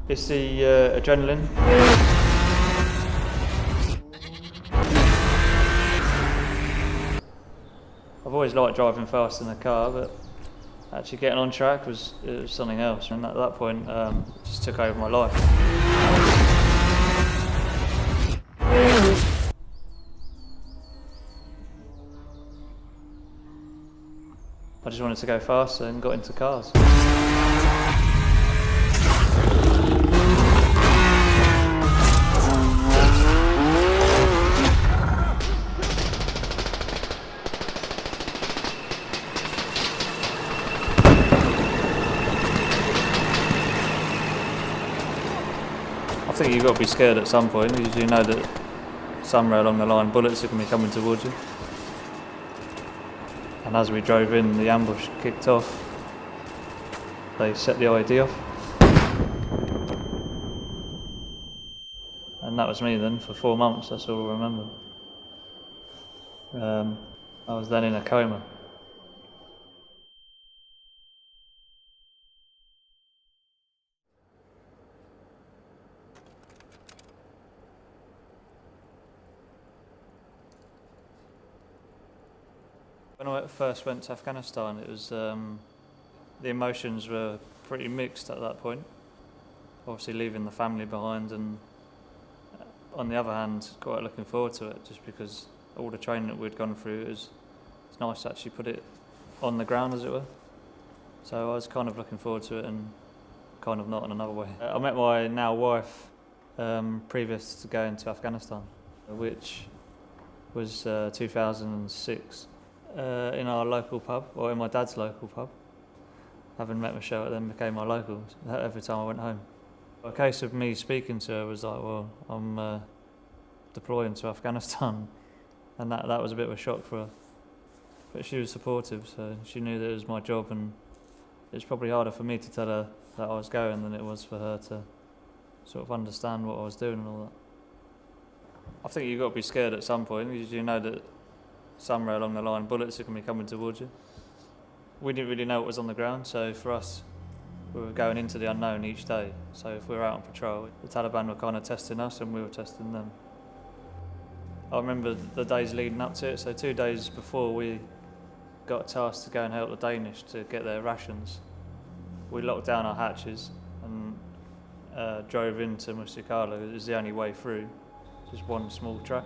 It's the adrenaline. I've always liked driving fast in the car, but actually getting on track was something else. And at that point, it just took over my life. I just wanted to go faster and got into cars. I think you've got to be scared at some point because you know that somewhere along the line bullets are going to be coming towards you. And as we drove in, the ambush kicked off. They set the ID off. And that was me then for 4 months, that's all I remember. I was then in a coma. When I first went to Afghanistan, it was the emotions were pretty mixed at that point. Obviously leaving the family behind, and on the other hand, quite looking forward to it, just because all the training that we'd gone through, it's nice to actually put it on the ground, as it were. So I was kind of looking forward to it, and kind of not in another way. I met my now wife previous to going to Afghanistan, which was 2006. In our local pub, or in my dad's local pub. Having met Michelle, it then became my local every time I went home. A case of me speaking to her was like, well, I'm deploying to Afghanistan, and that was a bit of a shock for her. But she was supportive, so she knew that it was my job, and it was probably harder for me to tell her that I was going than it was for her to sort of understand what I was doing and all that. I think you've got to be scared at some point because you know that somewhere along the line bullets are going to be coming towards you. We didn't really know what was on the ground, so for us we were going into the unknown each day. So if we were out on patrol, the Taliban were kind of testing us and we were testing them. I remember the days leading up to it, so 2 days before we got tasked to go and help the Danish to get their rations, we locked down our hatches and drove into Musikala. It was the only way through, just one small track.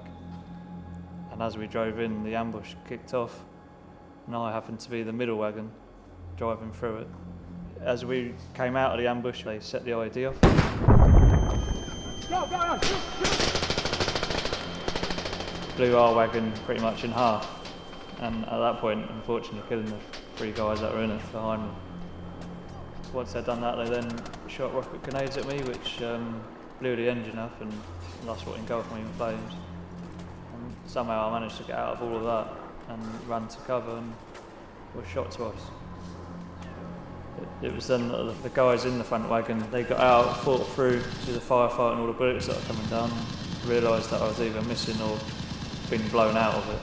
And as we drove in, the ambush kicked off, and I happened to be the middle wagon driving through it. As we came out of the ambush, they set the ID off. Go! Blew our wagon pretty much in half, and at that point, unfortunately, killing the 3 guys that were in it behind me. Once they'd done that, they then shot rocket grenades at me, which blew the engine up, and that's what engulfed me in flames. Somehow I managed to get out of all of that and ran to cover and was shot twice. It was then the guys in the front wagon, they got out, fought through to the firefight and all the bullets that were coming down, and realised that I was either missing or being blown out of it.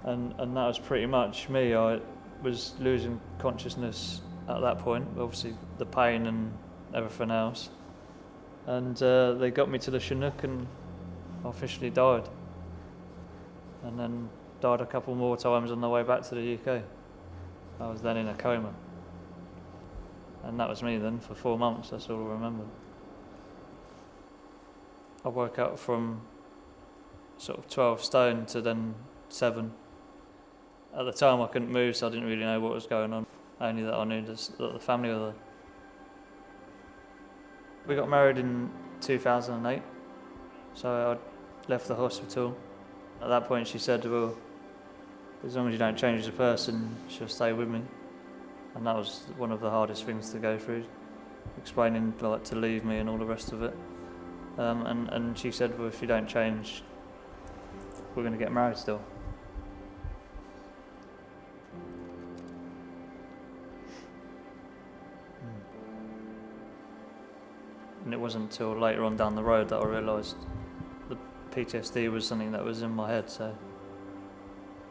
And that was pretty much me. I was losing consciousness at that point, obviously the pain and everything else, and they got me to the Chinook and I officially died, and then died a couple more times on the way back to the UK. I was then in a coma, and that was me then for 4 months, that's all I remember. I woke up from sort of 12 stone to then 7. At the time I couldn't move, so I didn't really know what was going on, only that I knew that the family were there. We got married in 2008, so I left the hospital. At that point she said, well, as long as you don't change as a person, she'll stay with me. And that was one of the hardest things to go through, explaining like to leave me and all the rest of it. And she said, well, if you don't change, we're going to get married still. And it wasn't until later on down the road that I realised the PTSD was something that was in my head.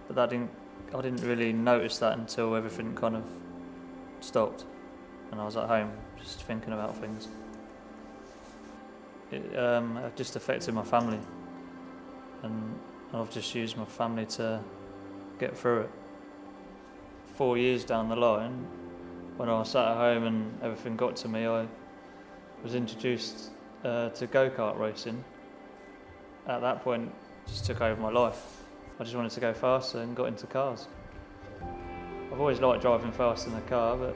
But that didn't I didn't really notice that until everything kind of stopped and I was at home just thinking about things. It just affected my family, and I've just used my family to get through it. 4 years down the line, when I was sat at home and everything got to me, I was introduced to go-kart racing. At that point, it just took over my life. I just wanted to go faster and got into cars. I've always liked driving fast in a car, but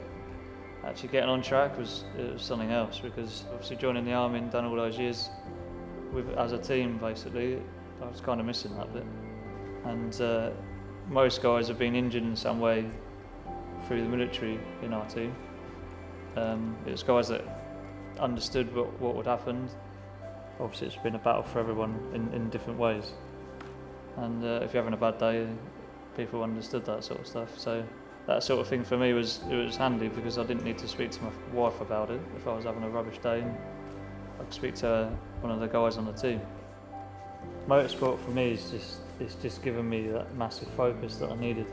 actually getting on track was something else, because obviously joining the army and done all those years as a team, basically, I was kind of missing that bit. And most guys have been injured in some way through the military in our team. It was guys that understood what would happen. Obviously it's been a battle for everyone in different ways. And if you're having a bad day, people understood that sort of stuff. So that sort of thing for me was handy, because I didn't need to speak to my wife about it if I was having a rubbish day. I could speak to one of the guys on the team. Motorsport for me is just given me that massive focus that I needed.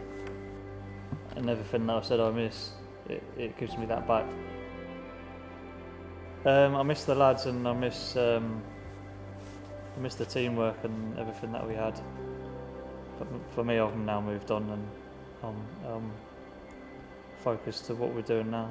And everything that I said I miss, it gives me that back. I miss the lads, and I miss the teamwork and everything that we had. But for me, I've now moved on, and I'm focused to what we're doing now.